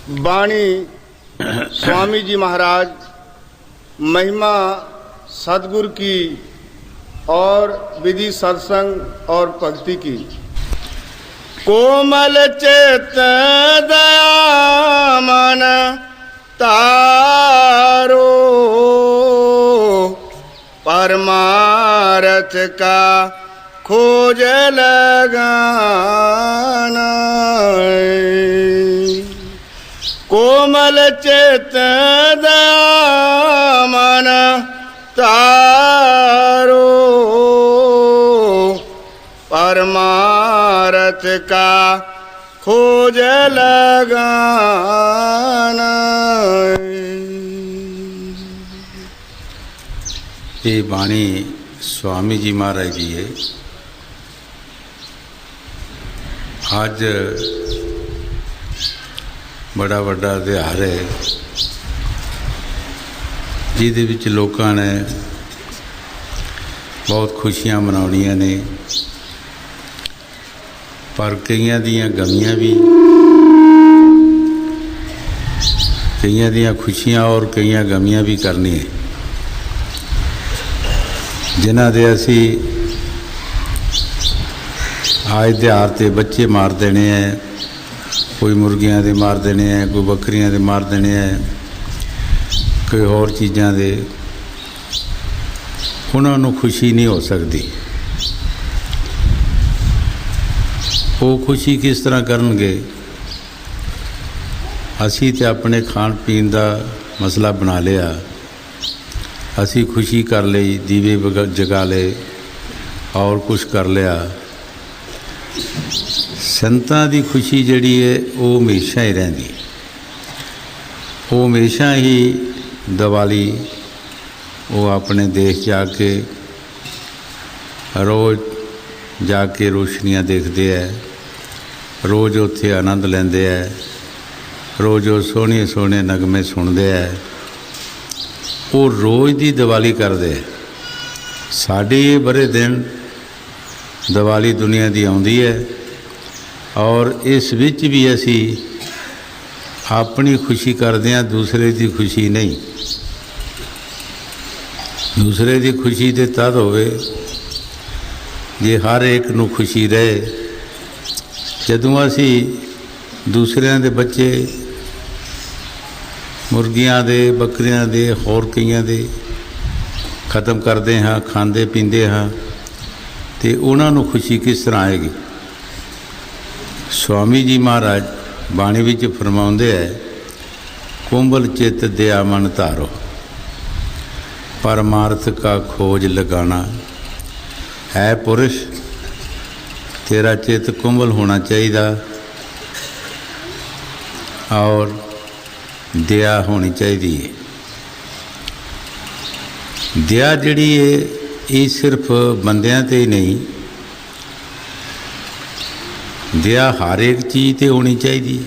बाणी स्वामी जी महाराज, महिमा सदगुरु की और विधि सत्संग और भक्ति की। कोमल चेत दया मन तारो, परमार्थ का खोज लगाना। कोमल चेत दया मन तारो, परमार्थ का खोज लगाना। ये बाणी स्वामी जी महाराज जी है। आज बड़ा वड्डा तिहार है जिहदे विच लोकां ने बहुत खुशियां मनाउणियां ने, पर कईयां दियां गमियां भी, कईयां दियां खुशियां और कईयां गमियां भी करनी है, जिन्हां दे असी आज तिहार ते बच्चे मार देने हैं, कोई मुर्गियां दे मार देने हैं, कोई बकरियां दे मार देने हैं, कोई होर चीज़ां दे। उन्हां नूं खुशी नहीं हो सकती। वो खुशी किस तरह करनगे? असी तो अपने खाण पीण का मसला बना लिया, असी खुशी कर ली, दीवे जगा ले और कुछ कर लिया। संतां दी खुशी जिहड़ी है वो हमेशा ही रहिंदी, वो हमेशा ही दिवाली वो अपने देश जाके रोज़ जाके रोशनियां देखते हैं, रोज़ उत्थे आनंद लेंदे है, रोज़ वो सोहने सोहने नगमे सुनते हैं, वो रोज़ दी दिवाली करते हैं। साढ़े ये बड़े दिन दिवाली दुनिया की आउंदी है और इस विच भी असी अपनी खुशी करते हैं, दूसरे की खुशी नहीं। दूसरे की खुशी तो तद होवे जे हर एक नू खुशी रहे। जदों असी दूसरिਆਂ ਦੇ बच्चे मुर्गियां दे, बकरियां दे, होर कईयां दे ख़त्म करते हाँ, खांदे पींदे हाँ, तो उन्होंने खुशी किस तरह आएगी? स्वामी जी महाराज बाणी विच फरमाउंदे है, कोमल चित दया मन धारो, परमार्थ का खोज लगाना। है पुरुष, तेरा चित कोमल होना चाहिए और दया होनी चाहिए। दया जिहड़ी है ये सिर्फ बंदियां ते ही नहीं, दया हर एक चीज़ ते होनी चाहिए।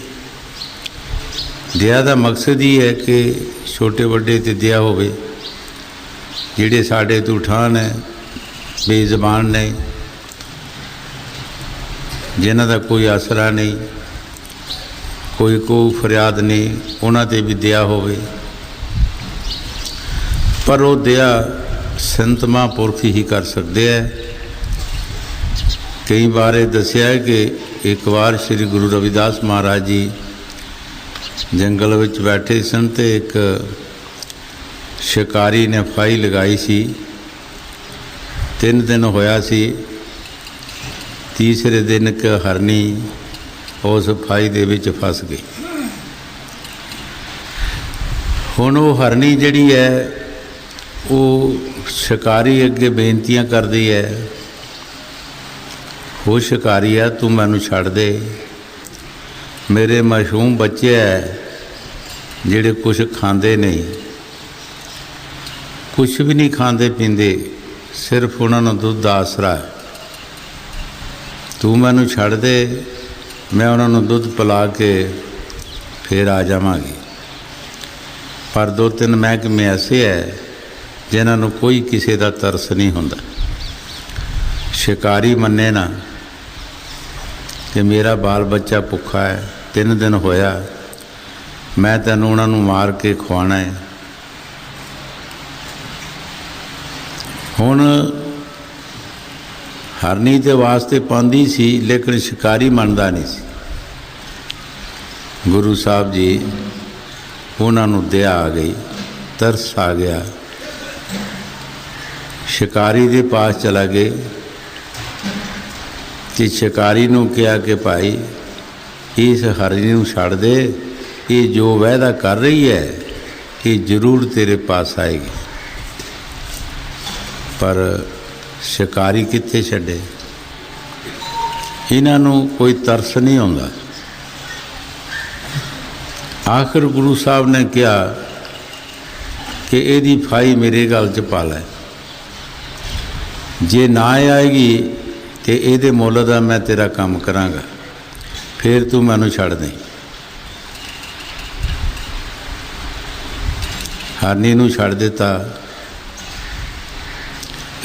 दया का मकसद ही है कि छोटे वड्डे ते दया होवे। जिहड़े साडे तो ठान है, बेज़बान ने, जिन्हां दा कोई आसरा नहीं, कोई को फरियाद नहीं, उन्हां ते भी दया होवे। पर वो दया संत महापुरख ही कर सकते हैं। कई बार ये दसिया है कि एक बार श्री गुरु रविदास महाराज जी जंगल विच बैठे सन ते एक शिकारी ने फाही लगाई सी। 3 दिन होया सी, तीसरे दिन एक हरनी उस फाही दे विच फस गई। हुण वो हरनी जिहड़ी है वो शिकारी अगे बेनतियां करदी है, वो शिकारी है तू मैनू छड़ दे, मेरे मासूम बच्चे है जिहड़े कुछ खांदे नहीं, कुछ भी नहीं खांदे पींदे, सिर्फ उन्होंने दुध दा आसरा है, तू मैनू छड़ दे, मैं उन्होंने दुध पिला के फिर आ जावांगी। पर 2-3 महकमे ऐसे है जिन्होंने कोई किसी का तरस नहीं होंदा। शिकारी मन्ने ना कि मेरा बाल बच्चा भुखा है, 3 दिन होया मैं तैनूं उन्हां नूं मार के खुआना है। हुण हरनी ते वास्ते पांदी सी, लेकिन शिकारी मनदा नहीं सी। गुरु साहब जी उन्हां नूं दया आ गई, तरस आ गया। शिकारी दे पास चला गए कि शिकारी नूं कहा कि भाई इस हरनी नूं छड्ड दे, ये जो वायदा कर रही है ये जरूर तेरे पास आएगी। पर शिकारी कित्थे छड्डे, इन्हां नूं कोई तरस नहीं आउंदा। आखिर गुरु साहब ने कहा कि इहदी फाई मेरे गल च पा लै, जे ना आएगी तो ये मुल दा मैं तेरा काम करांगा, फिर तू मैनू छड़ दे। हरनी नूं छड़ दिता।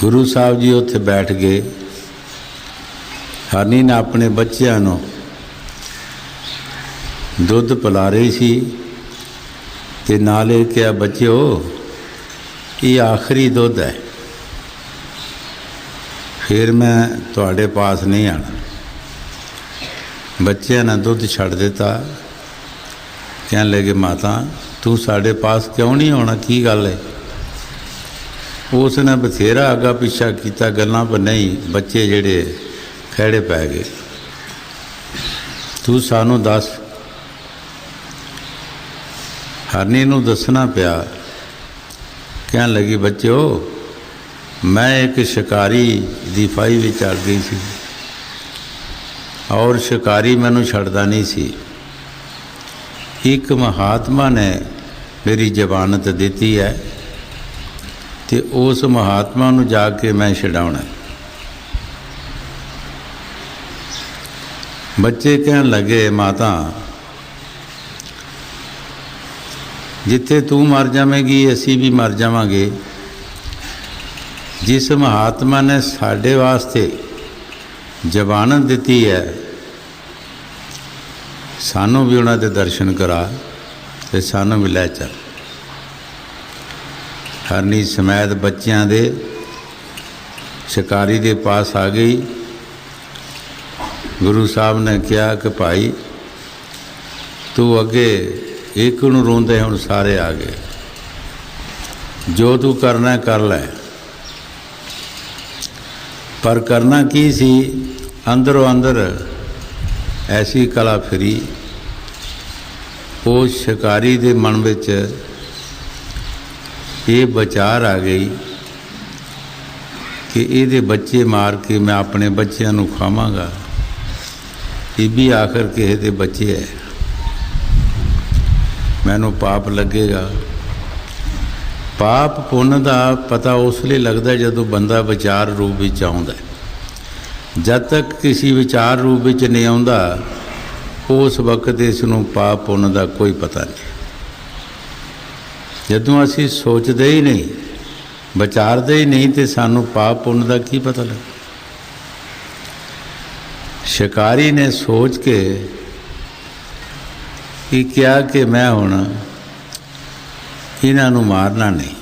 गुरु साहब जी उत्थे बैठ गए। हरनी ने अपने बच्चों नूं दुध पिला रही सी ते नाले क्या बच्चो ये आखिरी दुध है, फिर मैं तुहाडे पास नहीं आना। बच्चों ने दुध छड़ दिता। कहन लगे माता तू साढ़े पास क्यों नहीं आना, की गल है? उसने बथेरा अगा पिछा किया गल्लां, पर नहीं, बच्चे जेड़े खैड़े पै गए। तू सानू दस। हरनी नूं दसना पिया। कहन लगी बच्चो मैं एक शिकारी दी फाई विच अड़ गई सी और शिकारी मैनू छड्डदा नहीं सी। एक महात्मा ने मेरी जमानत दी है तो उस महात्मा नूं जाके मैं छडाउणा। बच्चे कहन लगे माता जिथे तू मर जावेगी असी भी मर जावांगे। जिस महात्मा ने साढ़े वास्ते जमानत दी है सानू भी उन्हां दे दर्शन करा ते सानू भी लै चल। हरनी समेत बच्चों दे शिकारी दे पास आ गई। गुरु साहब ने कहा कि भाई तू अगे एक नूं रोंदे हुण सारे आ गए, जो तू करना कर लै। पर करना की सी, अंदरों अंदर ऐसी कला फिरी उस शिकारी दे मन विच ये विचार आ गई कि ये बच्चे मार के मैं अपने बच्चों नूं खावांगा। ये भी आखिर किसी दे बच्चे है, मैनू पाप लगेगा। पाप पुण्य का पता उसलिए लगता जदों बंदा विचार रूप में आउंदा है। जब तक किसी विचार रूप में नहीं आउंदा उस वक्त इसनूं पाप पुण्य का कोई पता नहीं। जदों असी सोचते ही नहीं, विचारते ही नहीं, तो सानू पाप पुण्य का की पता लग। शिकारी ने सोच के कि क्या कि मैं हुण इन्हां नूं मारना नहीं,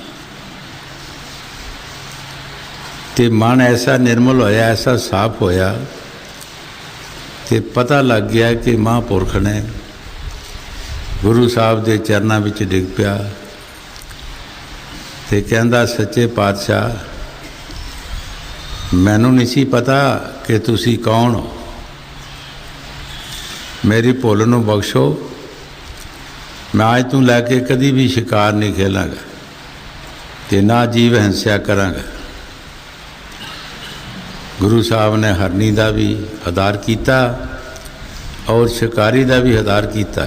ते मन ऐसा निर्मल होया, ऐसा साफ होया ते पता लग गया कि महापुरख ने गुरु साहब के चरणों में डिग पिया ते कहंदा सच्चे पातशाह मैनू नहीं सी पता कि तुसी कौन हो, मेरी भुल नूं बख्शो। मैं आज तू लैके कभी भी शिकार नहीं खेलांगा ते ना जीव हिंसा करांगा। गुरु साहब ने हरनी का भी आदर किया और शिकारी का भी आदर किया।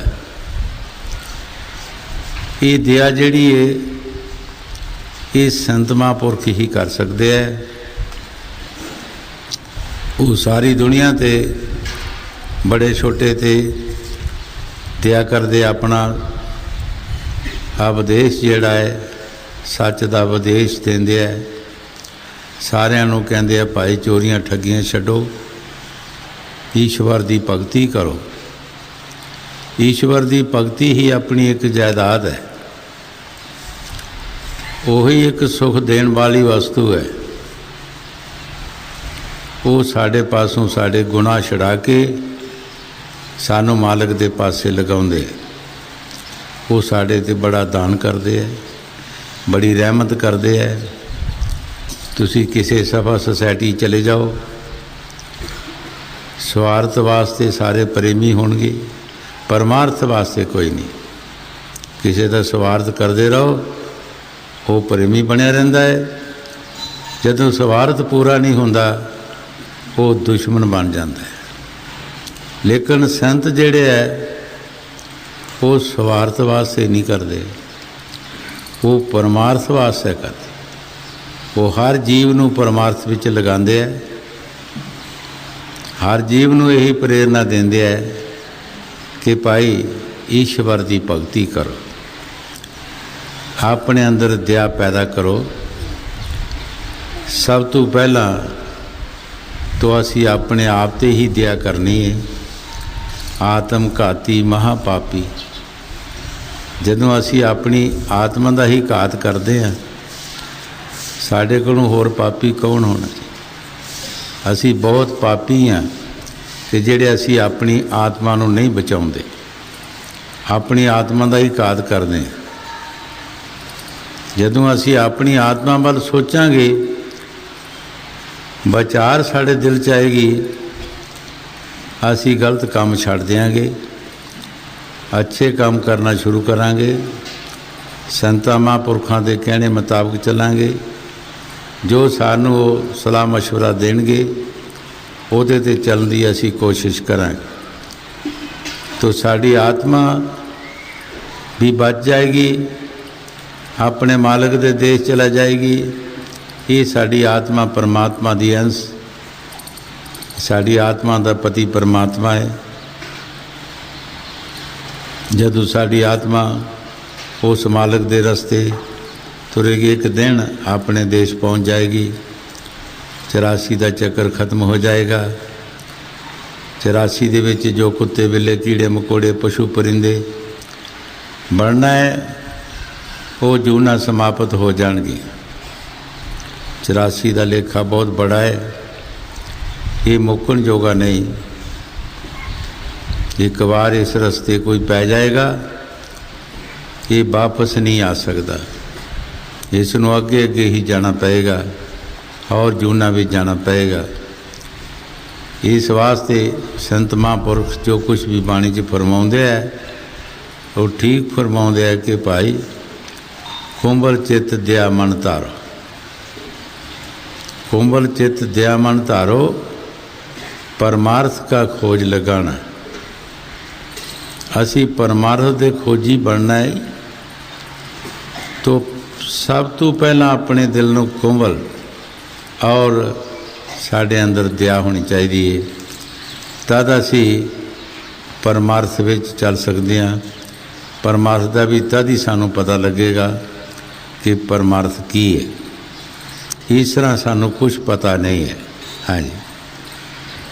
ये दया जिहड़ी है ये संत महापुरख ही कर सकते हैं। वो सारी दुनिया ते बड़े छोटे ते दया करते, अपना उपदेश जिहड़ा है सच का उपदेश देंदे है। सारिਆਂ ਨੂੰ ਕਹਿੰਦੇ ਆ भाई चोरियां ठगियां छड्डो, ईश्वर की भगती करो। ਈਸ਼ਵਰ ਦੀ ਭਗਤੀ ਹੀ ਆਪਣੀ ਇੱਕ ਜਾਇਦਾਦ ਹੈ। ਉਹੀ ਇੱਕ ਸੁਖ ਦੇਣ ਵਾਲੀ ਵਸਤੂ ਹੈ। ਉਹ ਸਾਡੇ ਪਾਸੋਂ ਸਾਡੇ ਗੁਨਾਹ ਛੁਡਾ ਕੇ ਸਾਨੂੰ ਮਾਲਕ ਦੇ ਪਾਸੇ ਲਗਾਉਂਦੇ। ਉਹ ਸਾਡੇ 'ਤੇ ਬੜਾ ਦਾਨ ਕਰਦੇ ਹੈ, ਬੜੀ ਰਹਿਮਤ ਕਰਦੇ ਹੈ। ਤੁਸੀਂ ਕਿਸੇ ਸਭਾ ਸੁਸਾਇਟੀ ਚਲੇ ਜਾਓ, ਸਵਾਰਥ ਵਾਸਤੇ ਸਾਰੇ ਪ੍ਰੇਮੀ ਹੋਣਗੇ, ਪਰਮਾਰਥ ਵਾਸਤੇ ਕੋਈ ਨਹੀਂ। ਕਿਸੇ ਦਾ ਸਵਾਰਥ ਕਰਦੇ ਰਹੋ, ਉਹ ਪ੍ਰੇਮੀ ਬਣਿਆ ਰਹਿੰਦਾ ਹੈ। ਜਦੋਂ ਸਵਾਰਥ ਪੂਰਾ ਨਹੀਂ ਹੁੰਦਾ, ਉਹ ਦੁਸ਼ਮਣ ਬਣ ਜਾਂਦਾ ਹੈ। ਲੇਕਿਨ ਸੰਤ ਜਿਹੜੇ ਹੈ ਉਹ ਸਵਾਰਥ ਵਾਸਤੇ ਨਹੀਂ ਕਰਦੇ, ਉਹ ਪਰਮਾਰਥ ਵਾਸਤੇ ਕਰਦੇ। ਉਹ ਹਰ ਜੀਵ ਨੂੰ ਪਰਮਾਰਥ ਵਿੱਚ ਲਗਾਉਂਦੇ ਹੈ। ਹਰ ਜੀਵ ਨੂੰ ਇਹੀ ਪ੍ਰੇਰਨਾ ਦਿੰਦੇ ਹੈ ਕਿ ਭਾਈ ਈਸ਼ਵਰ ਦੀ ਭਗਤੀ ਕਰੋ, ਆਪਣੇ ਅੰਦਰ ਦਇਆ ਪੈਦਾ ਕਰੋ। ਸਭ ਤੋਂ ਪਹਿਲਾਂ ਤਾਂ ਅਸੀਂ ਆਪਣੇ ਆਪ 'ਤੇ ਹੀ ਦਇਆ ਕਰਨੀ ਹੈ। ਆਤਮ ਘਾਤੀ ਮਹਾਪਾਪੀ। ਜਦੋਂ ਅਸੀਂ ਆਪਣੀ ਆਤਮਾ ਦਾ ਹੀ ਘਾਤ ਕਰਦੇ ਹਾਂ, ਸਾਡੇ ਕੋਲੋਂ ਹੋਰ ਪਾਪੀ ਕੌਣ ਹੋਣਾ ਜੀ। ਅਸੀਂ ਬਹੁਤ ਪਾਪੀ ਹਾਂ ਕਿ ਜਿਹੜੇ ਅਸੀਂ ਆਪਣੀ ਆਤਮਾ ਨੂੰ ਨਹੀਂ ਬਚਾਉਂਦੇ, ਆਪਣੀ ਆਤਮਾ ਦਾ ਹੀ ਘਾਤ ਕਰਦੇ ਹਾਂ। ਜਦੋਂ ਅਸੀਂ ਆਪਣੀ ਆਤਮਾ ਵੱਲ ਸੋਚਾਂਗੇ, ਵਿਚਾਰ ਸਾਡੇ ਦਿਲ 'ਚ ਆਏਗੀ, ਅਸੀਂ ਗਲਤ ਕੰਮ ਛੱਡ ਦਿਆਂਗੇ, ਅੱਛੇ ਕੰਮ ਕਰਨਾ ਸ਼ੁਰੂ ਕਰਾਂਗੇ, ਸੰਤਾਂ ਮਹਾਂਪੁਰਖਾਂ ਦੇ ਕਹਿਣੇ ਮੁਤਾਬਕ ਚੱਲਾਂਗੇ। ਜੋ ਸਾਨੂੰ ਉਹ ਸਲਾਹ ਮਸ਼ਵਰਾ ਦੇਣਗੇ, ਉਹਦੇ 'ਤੇ ਚੱਲਣ ਦੀ ਅਸੀਂ ਕੋਸ਼ਿਸ਼ ਕਰਾਂਗੇ। ਤਾਂ ਸਾਡੀ ਆਤਮਾ ਵੀ ਬਚ ਜਾਏਗੀ, ਆਪਣੇ ਮਾਲਕ ਦੇ ਦੇਸ਼ ਚਲਾ ਜਾਏਗੀ। ਇਹ ਸਾਡੀ ਆਤਮਾ ਪਰਮਾਤਮਾ ਦੀ ਅੰਸ਼, ਸਾਡੀ ਆਤਮਾ ਦਾ ਪਤੀ ਪਰਮਾਤਮਾ ਹੈ। ਜਦੋਂ ਸਾਡੀ ਆਤਮਾ ਉਸ ਮਾਲਕ ਦੇ ਰਸਤੇ ਤੁਰੇਗੀ, ਇੱਕ ਦਿਨ ਆਪਣੇ ਦੇਸ਼ ਪਹੁੰਚ ਜਾਏਗੀ। 84 ਦਾ ਚੱਕਰ ਖਤਮ ਹੋ ਜਾਏਗਾ। 84 ਦੇ ਵਿੱਚ ਜੋ ਕੁੱਤੇ ਬਿੱਲੇ ਕੀੜੇ ਮਕੌੜੇ ਪਸ਼ੂ ਪਰਿੰਦੇ ਬਣਨਾ ਹੈ, ਉਹ ਜੂਨਾ ਸਮਾਪਤ ਹੋ ਜਾਣਗੇ। 84 ਦਾ ਲੇਖਾ ਬਹੁਤ ਬੜਾ ਹੈ, ਇਹ ਮੁੱਕਣ ਜੋਗਾ ਨਹੀਂ। ਇੱਕ ਵਾਰ ਇਸ ਰਸਤੇ ਕੋਈ ਪੈ ਜਾਏਗਾ, ਇਹ ਵਾਪਸ ਨਹੀਂ ਆ ਸਕਦਾ। ਇਸ ਨੂੰ ਅੱਗੇ ਅੱਗੇ ਹੀ ਜਾਣਾ ਪਏਗਾ ਔਰ ਜੂਨਾ ਵੀ ਜਾਣਾ ਪਏਗਾ। ਇਸ ਵਾਸਤੇ ਸੰਤ ਮਹਾਂਪੁਰਖ ਜੋ ਕੁਛ ਵੀ ਬਾਣੀ 'ਚ ਫਰਮਾਉਂਦੇ ਹੈ, ਉਹ ਠੀਕ ਫਰਮਾਉਂਦੇ ਹੈ ਕਿ ਭਾਈ ਕੁੰਭਲ ਚਿੱਤ ਦਇਆ ਮਨ ਧਾਰੋ। कुंभल चित्त दया मन धारो, परमार्थ का खोज लगाना। असी परमार्थ के खोजी बनना है, तो सब तो पहला अपने दिल को कुंभल और साढ़े अंदर दया होनी चाहिए, तद असी परमार्थ विच चल सकते हैं। परमार्थ का भी तद ही सानू पता लगेगा कि परमार्थ की है। इस तरह सानू कुछ पता नहीं है। हाँ जी।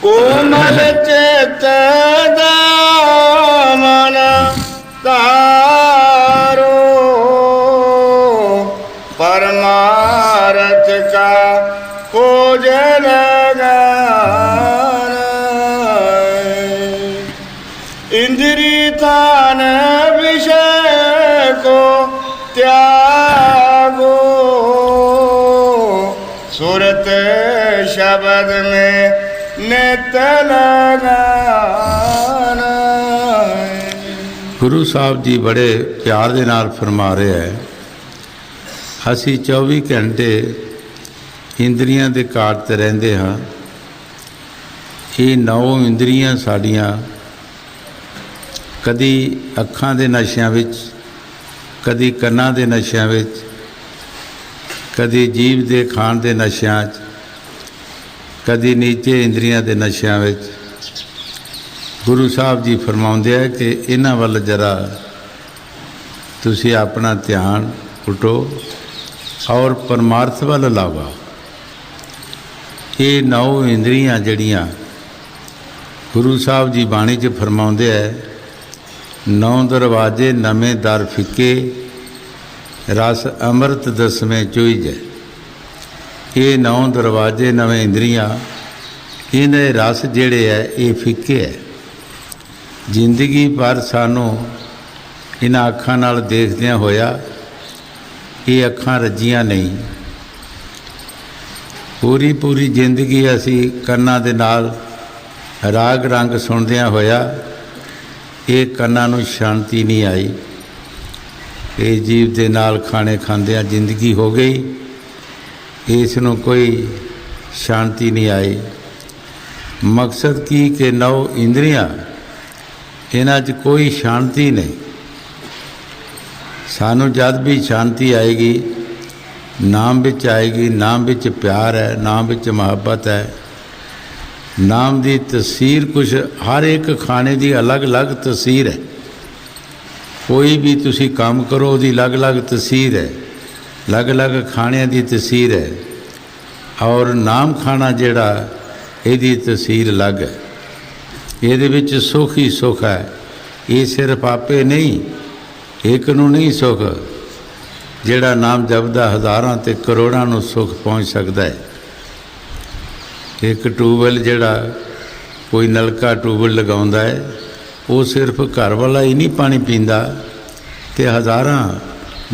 कोमल चित मन तारो, परमार्थ का खोज लगाना। इंद्री तान विषय को त्यागो, सुरत शब्द में नित लगाना। गुरु साहब जी बड़े प्यार दे नाल फरमा रहे हैं, असी 24 घंटे इंद्रियां दे काट ते रहिंदे हां। ये 9 इंद्रियां साड़ियां कदी अखां दे नशियां विच, कदी कन्नां दे नशियां विच, कदी जीव दे खाण दे नशियां च, कदी नीचे इंद्रियां दे नशियां विच। गुरु साहब जी फरमाउंदे है कि इन्हां वल जरा तुसी अपना ध्यान उठो और परमार्थ वल लाओ। ये 9 इंद्रियां जड़ियां गुरु साहब जी बाणी च फरमाउंदे है, नौ दरवाजे नਵੇਂ ਦਰ ਫਿੱਕੇ ਰਸ ਅੰਮ੍ਰਿਤ ਦਸਵੇਂ ਚੁਈਜੈ। ਇਹ ਨੌ ਦਰਵਾजे ਨਵੇਂ ਇੰਦਰੀਆਂ, ਇਹਦੇ ਰਸ ਜਿਹੜੇ ਹੈ ਇਹ ਫਿੱਕੇ ਹੈ। ਜ਼ਿੰਦਗੀ ਭਰ ਸਾਨੂੰ ਇਹਨਾਂ ਅੱਖਾਂ ਨਾਲ ਦੇਖਦਿਆਂ ਹੋਇਆ ਇਹ ਅੱਖਾਂ ਰੱਜੀਆਂ ਨਹੀਂ। ਪੂਰੀ ਪੂਰੀ ਜ਼ਿੰਦਗੀ ਅਸੀਂ ਕੰਨਾਂ ਦੇ ਨਾਲ ਰਾਗ ਰੰਗ ਸੁਣਦਿਆਂ ਹੋਇਆ ਇਹ ਕੰਨਾਂ ਨੂੰ ਸ਼ਾਂਤੀ ਨਹੀਂ ਆਈ। ਇਹ ਜੀਵ ਦੇ ਨਾਲ ਖਾਣੇ ਖਾਂਦਿਆਂ ਜ਼ਿੰਦਗੀ ਹੋ ਗਈ, ਇਸ ਨੂੰ ਕੋਈ ਸ਼ਾਂਤੀ ਨਹੀਂ ਆਈ। ਮਕਸਦ ਕੀ ਕਿ ਨੌ ਇੰਦਰੀਆਂ, ਇਹਨਾਂ 'ਚ ਕੋਈ ਸ਼ਾਂਤੀ ਨਹੀਂ। ਸਾਨੂੰ ਜਦ ਵੀ ਸ਼ਾਂਤੀ ਆਏਗੀ ਨਾਮ ਵਿੱਚ ਆਏਗੀ। ਨਾਮ ਵਿੱਚ ਪਿਆਰ ਹੈ, ਨਾਮ ਵਿੱਚ ਮੁਹੱਬਤ ਹੈ। ਨਾਮ ਦੀ ਤਸੀਰ ਕੁਛ ਹਰ ਇੱਕ ਖਾਣੇ ਦੀ ਅਲੱਗ ਅਲੱਗ ਤਸੀਰ ਹੈ। ਕੋਈ ਵੀ ਤੁਸੀਂ ਕੰਮ ਕਰੋ ਉਹਦੀ ਅਲੱਗ ਅਲੱਗ ਤਸੀਰ ਹੈ, ਅਲੱਗ ਅਲੱਗ ਖਾਣਿਆਂ ਦੀ ਤਸੀਰ ਹੈ। ਔਰ ਨਾਮ ਖਾਣਾ ਜਿਹੜਾ ਇਹਦੀ ਤਸੀਰ ਅਲੱਗ ਹੈ। ਇਹਦੇ ਵਿੱਚ ਸੁੱਖ ਹੀ ਸੁੱਖ ਹੈ। ਇਹ ਸਿਰਫ ਆਪੇ ਨਹੀਂ, ਇੱਕ ਨੂੰ ਨਹੀਂ ਸੁੱਖ। ਜਿਹੜਾ ਨਾਮ ਜਪਦਾ ਹਜ਼ਾਰਾਂ ਤੇ ਕਰੋੜਾਂ ਨੂੰ ਸੁੱਖ ਪਹੁੰਚ ਸਕਦਾ ਹੈ। ਇੱਕ ਟਿਊਬਵੈੱਲ ਜਿਹੜਾ ਕੋਈ ਨਲਕਾ ਟਿਊਬਵੈੱਲ ਲਗਾਉਂਦਾ ਹੈ ਉਹ ਸਿਰਫ ਘਰ ਵਾਲਾ ਹੀ ਨਹੀਂ ਪਾਣੀ ਪੀਂਦਾ ਤੇ ਹਜ਼ਾਰਾਂ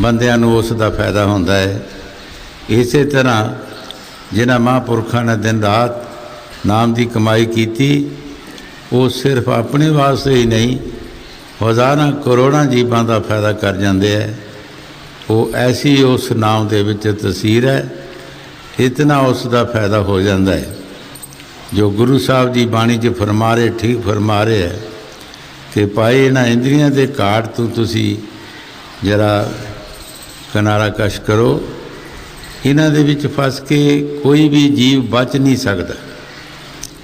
ਬੰਦਿਆਂ ਨੂੰ ਉਸ ਦਾ ਫਾਇਦਾ ਹੁੰਦਾ ਹੈ। ਇਸੇ ਤਰ੍ਹਾਂ ਜਿਨ੍ਹਾਂ ਮਹਾਂਪੁਰਖਾਂ ਨੇ ਦਿਨ ਰਾਤ ਨਾਮ ਦੀ ਕਮਾਈ ਕੀਤੀ ਉਹ ਸਿਰਫ ਆਪਣੇ ਵਾਸਤੇ ਹੀ ਨਹੀਂ, ਹਜ਼ਾਰਾਂ ਕਰੋੜਾਂ ਜੀਵਾਂ ਦਾ ਫਾਇਦਾ ਕਰ ਜਾਂਦੇ ਹੈ। ਉਹ ਐਸੀ ਉਸ ਨਾਮ ਦੇ ਵਿੱਚ ਤਸੀਰ ਹੈ, ਇਤਨਾ ਉਸ ਦਾ ਫਾਇਦਾ ਹੋ ਜਾਂਦਾ ਹੈ। ਜੋ ਗੁਰੂ ਸਾਹਿਬ ਦੀ ਬਾਣੀ 'ਚ ਫਰਮਾ ਰਹੇ, ਠੀਕ ਫਰਮਾ ਰਹੇ ਹੈ ਕਿ ਭਾਈ ਇਹਨਾਂ ਇੰਦਰੀਆਂ ਦੇ ਘਾਟ ਤੋਂ ਤੁਸੀਂ ਜਰਾ ਕਿਨਾਰਾ ਕਸ਼ ਕਰੋ। ਇਹਨਾਂ ਦੇ ਵਿੱਚ ਫਸ ਕੇ ਕੋਈ ਵੀ ਜੀਵ ਬਚ ਨਹੀਂ ਸਕਦਾ।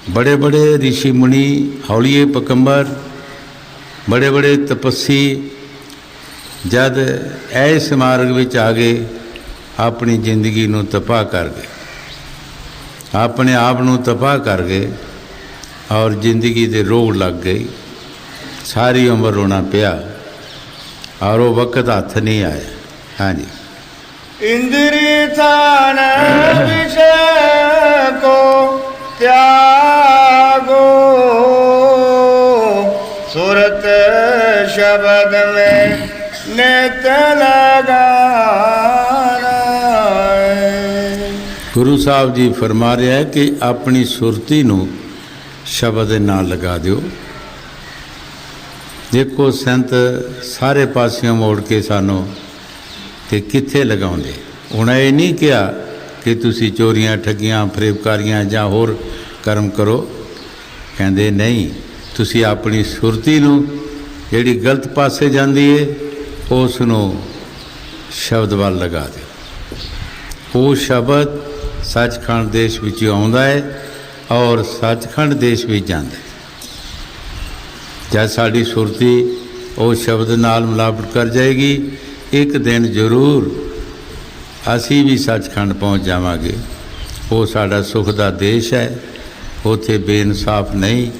ਬੜੇ ਬੜੇ ਰਿਸ਼ੀ ਮੁਨੀ, ਹੌਲੀਏ ਪਕੰਬਰ, ਬੜੇ ਬੜੇ ਤਪੱਸੀ ਜਦ ਇਸ ਮਾਰਗ ਵਿੱਚ ਆ ਗਏ ਆਪਣੀ ਜ਼ਿੰਦਗੀ ਨੂੰ ਤਬਾਹ ਕਰ ਗਏ, ਆਪਣੇ ਆਪ ਨੂੰ ਤਬਾਹ ਕਰ ਗਏ ਔਰ ਜ਼ਿੰਦਗੀ ਦੇ ਰੋਗ ਲੱਗ ਗਈ। ਸਾਰੀ ਉਮਰ ਰੋਣਾ ਪਿਆ ਔਰ ਉਹ ਵਕਤ ਹੱਥ ਨਹੀਂ ਆਇਆ। ਹਾਂਜੀ। इंद्री थान विषय को त्यागो, सुरत शब्द में नित लगाना। ਗੁਰੂ ਸਾਹਿਬ ਜੀ ਫਰਮਾ ਰਿਹਾ ਹੈ ਕਿ ਆਪਣੀ ਸੁਰਤੀ ਨੂੰ ਸ਼ਬਦ ਦੇ ਨਾਲ ਲਗਾ ਦਿਓ। ਦੇਖੋ ਸੰਤ ਸਾਰੇ ਪਾਸਿਓਂ ਮੋੜ ਕੇ ਸਾਨੂੰ ਤੇ ਕਿੱਥੇ ਲਗਾਉਂਦੇ। ਹੁਣ ਇਹ ਨਹੀਂ ਕਿਹਾ ਕਿ ਤੁਸੀਂ ਚੋਰੀਆਂ, ਠੱਗੀਆਂ, ਫਰੇਬਕਾਰੀਆਂ ਜਾਂ ਹੋਰ ਕਰਮ ਕਰੋ। ਕਹਿੰਦੇ ਨਹੀਂ, ਤੁਸੀਂ ਆਪਣੀ ਸੁਰਤੀ ਨੂੰ ਜਿਹੜੀ ਗਲਤ ਪਾਸੇ ਜਾਂਦੀ ਹੈ ਉਸ ਨੂੰ ਸ਼ਬਦ ਵੱਲ ਲਗਾ ਦਿਓ। ਉਹ ਸ਼ਬਦ ਸੱਚਖੰਡ ਦੇਸ਼ ਵਿੱਚ ਆਉਂਦਾ ਹੈ ਔਰ ਸੱਚਖੰਡ ਦੇਸ਼ ਵਿੱਚ ਜਾਂਦਾ ਹੈ। ਜਦ ਸਾਡੀ ਸੁਰਤੀ ਉਹ ਸ਼ਬਦ ਨਾਲ ਮਿਲਾਵਟ ਕਰ ਜਾਏਗੀ, ਇੱਕ ਦਿਨ ਜ਼ਰੂਰ ਅਸੀਂ ਵੀ ਸੱਚਖੰਡ ਪਹੁੰਚ ਜਾਵਾਂਗੇ। ਉਹ ਸਾਡਾ ਸੁੱਖ ਦਾ ਦੇਸ਼ ਹੈ। ਉੱਥੇ ਬੇਇਨਸਾਫ ਨਹੀਂ,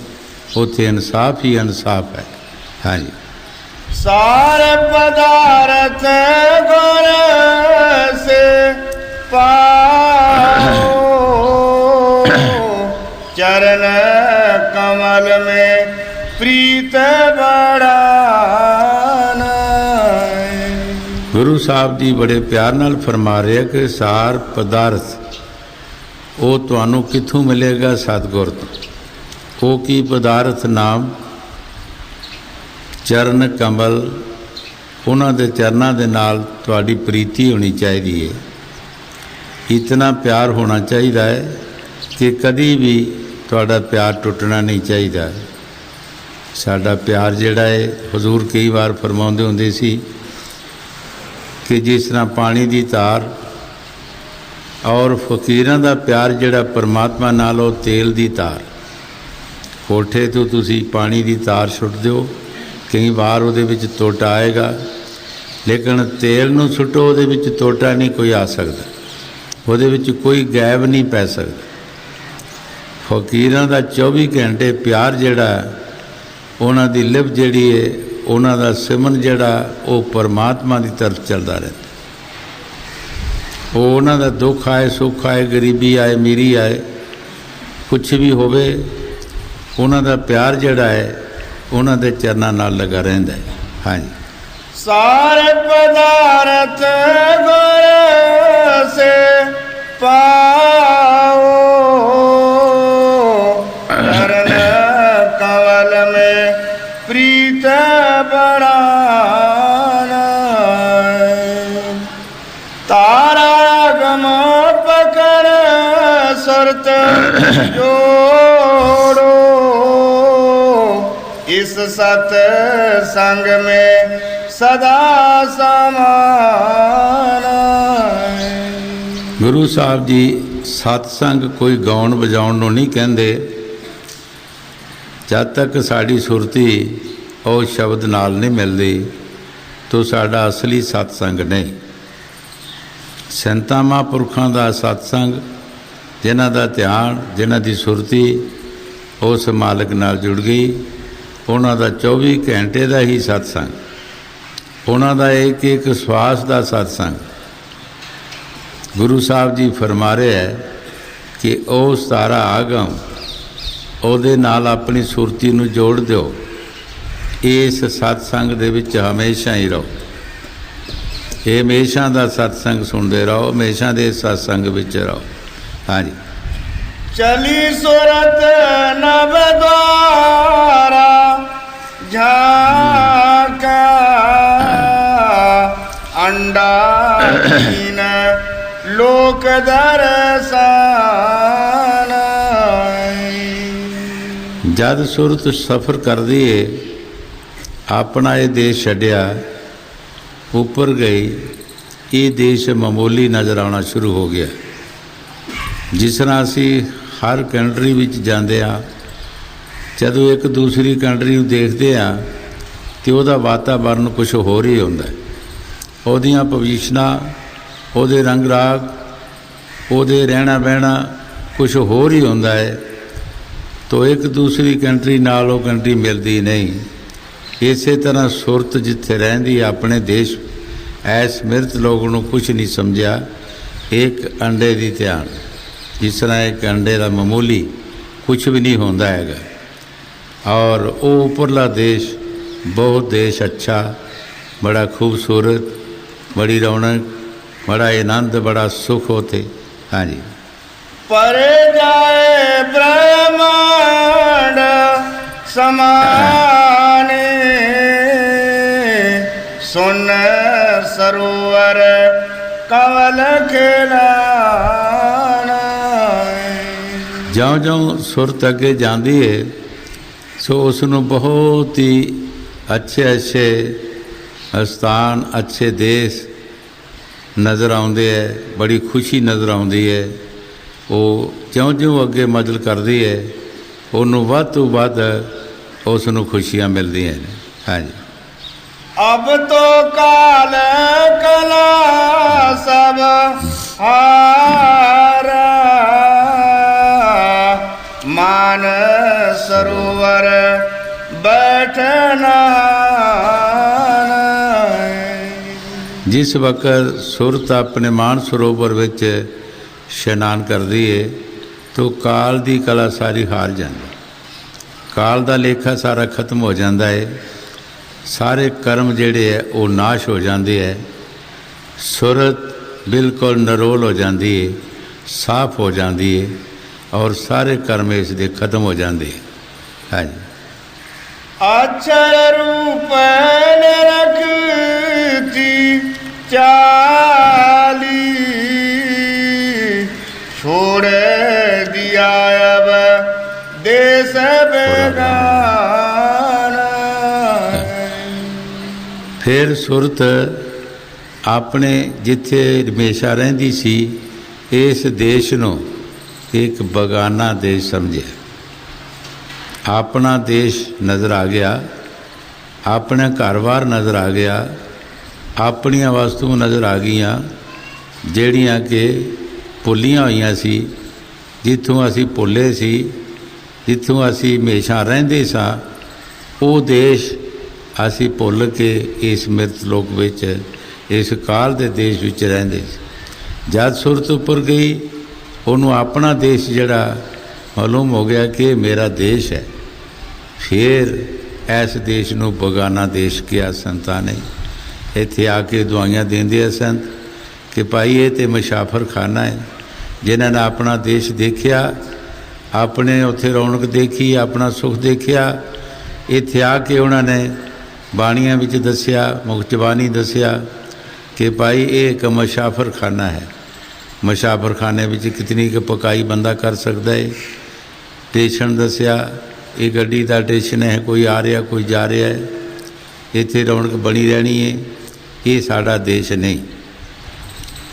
ਉੱਥੇ ਇਨਸਾਫ ਹੀ ਇਨਸਾਫ ਹੈ। ਹਾਂਜੀ। सार पदार्थ गुण से पाओ, चरण कमल में प्रीत बढ़ाना। ਗੁਰੂ ਸਾਹਿਬ ਜੀ ਬੜੇ ਪਿਆਰ ਨਾਲ ਫਰਮਾ ਰਹੇ ਕਿ ਸਾਰ ਪਦਾਰਥ ਉਹ ਤੁਹਾਨੂੰ ਕਿੱਥੋਂ ਮਿਲੇਗਾ? ਸਤਿਗੁਰ ਤੋਂ। ਉਹ ਕੀ ਪਦਾਰਥ? ਨਾਮ, ਚਰਨ ਕਮਲ। ਉਹਨਾਂ ਦੇ ਚਰਨਾਂ ਦੇ ਨਾਲ ਤੁਹਾਡੀ ਪ੍ਰੀਤੀ ਹੋਣੀ ਚਾਹੀਦੀ ਹੈ। ਇਤਨਾ ਪਿਆਰ ਹੋਣਾ ਚਾਹੀਦਾ ਹੈ ਕਿ ਕਦੀ ਵੀ ਤੁਹਾਡਾ ਪਿਆਰ ਟੁੱਟਣਾ ਨਹੀਂ ਚਾਹੀਦਾ। ਸਾਡਾ ਪਿਆਰ ਜਿਹੜਾ ਹੈ, ਹਜ਼ੂਰ ਕਈ ਵਾਰ ਫਰਮਾਉਂਦੇ ਹੁੰਦੇ ਸੀ ਕਿ ਜਿਸ ਤਰ੍ਹਾਂ ਪਾਣੀ ਦੀ ਧਾਰ ਔਰ ਫਕੀਰਾਂ ਦਾ ਪਿਆਰ ਜਿਹੜਾ ਪਰਮਾਤਮਾ ਨਾਲ, ਉਹ ਤੇਲ ਦੀ ਧਾਰ। ਕੋਠੇ ਤੋਂ ਤੁਸੀਂ ਪਾਣੀ ਦੀ ਧਾਰ ਸੁੱਟ ਦਿਓ, ਕਈ ਵਾਰ ਉਹਦੇ ਵਿੱਚ ਟੋਟਾ ਆਏਗਾ, ਲੇਕਿਨ ਤੇਲ ਨੂੰ ਸੁੱਟੋ ਉਹਦੇ ਵਿੱਚ ਟੋਟਾ ਨਹੀਂ ਕੋਈ ਆ ਸਕਦਾ, ਉਹਦੇ ਵਿੱਚ ਕੋਈ ਗੈਬ ਨਹੀਂ ਪੈ ਸਕਦਾ। ਫਕੀਰਾਂ ਦਾ 24 ਘੰਟੇ ਪਿਆਰ ਜਿਹੜਾ ਉਹਨਾਂ ਦੀ ਲਿਪ ਜਿਹੜੀ ਹੈ ਉਹਨਾਂ ਦਾ ਸਿਮਰਨ ਜਿਹੜਾ ਉਹ ਪਰਮਾਤਮਾ ਦੀ ਤਰਫ ਚੱਲਦਾ ਰਹਿੰਦਾ। ਉਹ ਉਹਨਾਂ ਦਾ ਦੁੱਖ ਆਏ, ਸੁੱਖ ਆਏ, ਗਰੀਬੀ ਆਏ, ਅਮੀਰੀ ਆਏ, ਕੁਛ ਵੀ ਹੋਵੇ, ਉਹਨਾਂ ਦਾ ਪਿਆਰ ਜਿਹੜਾ ਹੈ ਉਹਨਾਂ ਦੇ ਚਰਨਾਂ ਨਾਲ ਲੱਗਾ ਰਹਿੰਦਾ ਹੈ। ਹਾਂਜੀ। सारे पदार्थ गुर से पाओ, चरण कमल में प्रीत बढ़ाना। तारा गम पकड़ सुरत जोड़ो, इस सत संग में सदा समाना। ਗੁਰੂ ਸਾਹਿਬ ਜੀ ਸਤਸੰਗ ਕੋਈ ਗਾਉਣ ਵਜਾਉਣ ਨੂੰ ਨਹੀਂ ਕਹਿੰਦੇ। ਜਦ ਤੱਕ ਸਾਡੀ ਸੁਰਤੀ ਉਹ ਸ਼ਬਦ ਨਾਲ ਨਹੀਂ ਮਿਲਦੀ ਤਾਂ ਸਾਡਾ ਅਸਲੀ ਸਤਸੰਗ ਨਹੀਂ। ਸੰਤਾਂ ਮਹਾਂਪੁਰਖਾਂ ਦਾ ਸਤਸੰਗ, ਜਿਨ੍ਹਾਂ ਦਾ ਧਿਆਨ, ਜਿਨ੍ਹਾਂ ਦੀ ਸੁਰਤੀ ਉਸ ਮਾਲਕ ਨਾਲ ਜੁੜ ਗਈ, ਉਹਨਾਂ ਦਾ 24 ਘੰਟੇ ਦਾ ਹੀ ਸਤਸੰਗ, ਉਹਨਾਂ ਦਾ ਇੱਕ ਇੱਕ ਸਵਾਸ ਦਾ ਸਤਸੰਗ। ਗੁਰੂ ਸਾਹਿਬ ਜੀ ਫਰਮਾ ਰਹੇ ਹੈ ਕਿ ਉਹ ਸਾਰਾ ਆਗਮ ਉਹਦੇ ਨਾਲ ਆਪਣੀ ਸੁਰਤੀ ਨੂੰ ਜੋੜ ਦਿਓ। ਇਸ ਸਤਸੰਗ ਦੇ ਵਿੱਚ ਹਮੇਸ਼ਾ ਹੀ ਰਹੋ। ਇਹ ਹਮੇਸ਼ਾ ਦਾ ਸਤਸੰਗ ਸੁਣਦੇ ਰਹੋ, ਹਮੇਸ਼ਾ ਦੇ ਸਤਸੰਗ ਵਿੱਚ ਰਹੋ। ਹਾਂਜੀ। चली सुरत नव द्वारा झाका, अंडा कीन लोक दर्शन। ਜਦ ਸੁਰਤ ਸਫ਼ਰ ਕਰਦੀ ਏ, ਆਪਣਾ ਇਹ ਦੇਸ਼ ਛੱਡਿਆ, ਉੱਪਰ ਗਈ, ਇਹ ਦੇਸ਼ ਮਾਮੂਲੀ ਨਜ਼ਰ ਆਉਣਾ ਸ਼ੁਰੂ ਹੋ ਗਿਆ। ਜਿਸ ਤਰ੍ਹਾਂ ਅਸੀਂ ਹਰ ਕੰਟਰੀ ਵਿੱਚ ਜਾਂਦੇ ਹਾਂ, ਜਦੋਂ ਇੱਕ ਦੂਸਰੀ ਕੰਟਰੀ ਨੂੰ ਦੇਖਦੇ ਹਾਂ ਅਤੇ ਉਹਦਾ ਵਾਤਾਵਰਨ ਕੁਛ ਹੋਰ ਹੀ ਹੁੰਦਾ। ਉਹਦੀਆਂ ਪੋਜੀਸ਼ਨਾਂ, ਉਹਦੇ ਰੰਗ ਰਾਗ, ਉਹਦੇ ਰਹਿਣਾ ਬਹਿਣਾ ਕੁਛ ਹੋਰ ਹੀ ਹੁੰਦਾ ਹੈ। ਤੋ ਇੱਕ ਦੂਸਰੀ ਕੰਟਰੀ ਨਾਲ ਉਹ ਕੰਟਰੀ ਮਿਲਦੀ ਨਹੀਂ। ਇਸੇ ਤਰ੍ਹਾਂ ਸੁਰਤ ਜਿੱਥੇ ਰਹਿੰਦੀ, ਆਪਣੇ ਦੇਸ਼ ਐਸ ਮਿਰਤ ਲੋਕ ਨੂੰ ਕੁਛ ਨਹੀਂ ਸਮਝਿਆ। ਇੱਕ ਅੰਡੇ ਦੀ ਧਿਆਨ, ਜਿਸ ਤਰ੍ਹਾਂ ਇੱਕ ਅੰਡੇ ਦਾ ਮਾਮੂਲੀ ਕੁਛ ਵੀ ਨਹੀਂ ਹੁੰਦਾ ਹੈਗਾ। ਔਰ ਉਹ ਉੱਪਰਲਾ ਦੇਸ਼ ਬਹੁਤ ਦੇਸ਼ ਅੱਛਾ, ਬੜਾ ਖੂਬਸੂਰਤ, ਬੜੀ ਰੌਣਕ, बड़ा आनंद, बड़ा सुख होते। हाँ जी। परे जाए ब्रह्मांड समाने, सुन सरोवर कमल खिलाना। ज्यों ज्यों सुरत अगे जाती है, सो उसनों बहुत ही अच्छे अच्छे स्थान, अच्छे देश नज़र आते है, बड़ी खुशी नज़र आती है। वो ज्यों ज्यों अगे मजल करती है, उन्होंने वध तो वध उसनों खुशियाँ मिलती हैं। हाँ जी। अब तो काल कला सब हारा, मान सरोवर बैठना। जिस वक्त सुरत अपने मान सरोवर विच इशनान करती है, तो काल की कला सारी हार जाती। काल का लेखा सारा खत्म हो जाता है, सारे कर्म जिहड़े है वो नाश हो जाते हैं। सुरत बिल्कुल नरोल हो जाती है, साफ हो जाती है, और सारे कर्म इसके खत्म हो जाते हैं। हाँ जी। अक्षर रूप रखती चाली, छोड़ दिया अब देश बेगाना। फिर सुरत अपने जिथे हमेशा रहिंदी सी, इस देश नूं एक बगाना देश समझे। अपना देश नज़र आ गया, अपने घर-बार नज़र आ गया, अपनियां वस्तु नज़र आ गईयां ਜਿਹੜੀਆਂ कि भुलियां होईयां सी, जिथों असी भुले सी, जिथों असी हमेशा रहिंदे सां। वो देश ਅਸੀਂ ਭੁੱਲ ਕੇ ਇਸ ਮਿਰਤ ਲੋਕ ਵਿੱਚ, ਇਸ ਕਾਲ ਦੇ ਦੇਸ਼ ਵਿੱਚ ਰਹਿੰਦੇ ਸੀ। ਜਦ ਸੁਰਤ ਉੱਪਰ ਗਈ, ਉਹਨੂੰ ਆਪਣਾ ਦੇਸ਼ ਜਿਹੜਾ ਮਾਲੂਮ ਹੋ ਗਿਆ ਕਿ ਇਹ ਮੇਰਾ ਦੇਸ਼ ਹੈ। ਫਿਰ ਇਸ ਦੇਸ਼ ਨੂੰ ਬਗਾਨਾ ਦੇਸ਼ ਕਿਹਾ ਸੰਤਾਂ ਨੇ। ਇੱਥੇ ਆ ਕੇ ਦੁਆਈਆਂ ਦਿੰਦੇ ਆ ਸੰਤ ਕਿ ਭਾਈ ਇਹ ਤਾਂ ਮੁਸਾਫਰ ਖਾਨਾ ਹੈ। ਜਿਨ੍ਹਾਂ ਨੇ ਆਪਣਾ ਦੇਸ਼ ਦੇਖਿਆ, ਆਪਣੇ ਉੱਥੇ ਰੌਣਕ ਦੇਖੀ, ਆਪਣਾ ਸੁੱਖ ਦੇਖਿਆ, ਇੱਥੇ ਆ ਕੇ ਉਹਨਾਂ ਨੇ ਬਾਣੀਆਂ ਵਿੱਚ ਦੱਸਿਆ, ਮੁਖ ਜ਼ਬਾਨੀ ਦੱਸਿਆ ਕਿ ਭਾਈ ਇਹ ਇੱਕ ਮੁਸਾਫਰ ਖਾਨਾ ਹੈ। ਮੁਸਾਫਰ ਖਾਨੇ ਵਿੱਚ ਕਿਤਨੀ ਕੁ ਪਕਾਈ ਬੰਦਾ ਕਰ ਸਕਦਾ ਹੈ। ਸਟੇਸ਼ਨ ਦੱਸਿਆ, ਇਹ ਗੱਡੀ ਦਾ ਸਟੇਸ਼ਨ ਹੈ, ਕੋਈ ਆ ਰਿਹਾ ਕੋਈ ਜਾ ਰਿਹਾ ਹੈ, ਇੱਥੇ ਰੌਣਕ ਬਣੀ ਰਹਿਣੀ ਹੈ। ਇਹ ਸਾਡਾ ਦੇਸ਼ ਨਹੀਂ,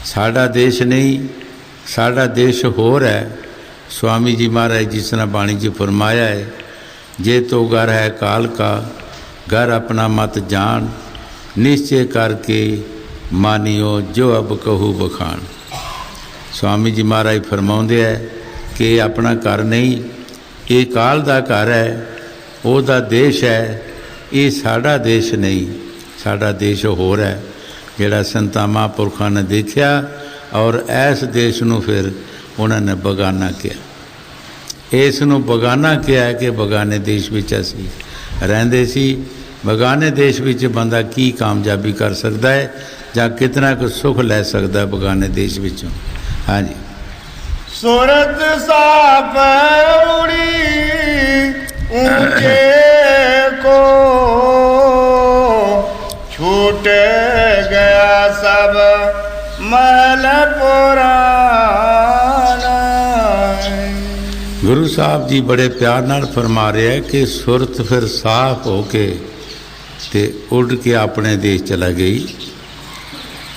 ਸਾਡਾ ਦੇਸ਼ ਨਹੀਂ, ਸਾਡਾ ਦੇਸ਼ ਹੋਰ ਹੈ। स्वामी जी महाराज जिस तरह बाणी जी फरमाया है, जे तो घर है काल का, घर अपना मत जान, निश्चय करके मानियो जो अब कहू बखान। स्वामी जी महाराज फरमाउंदे है कि अपना घर नहीं, ये काल दा घर है, ओदा देश है, ये साड़ा देश नहीं, साड़ा देश होर है जिहड़ा संतां महापुरखां ने देखिया। और इस देश नूं फिर उन्होंने बगाना किया, इस नूं बगाना किया है कि बगाने देश विच असीं रहिंदे सी। बगाने देश विच बंदा की कामयाबी कर सकता है जां कितना कुछ सुख लै सकता है बगाने देश विचों। हाँ जी। सूरत साफ उड़ी ऊंचे को, छूट गया सब महल पुराना। गुरु साहब जी बड़े प्यार नाल फरमा रहे हैं कि सुरत फिर साफ हो के ते उड़ के अपने देश चला गई।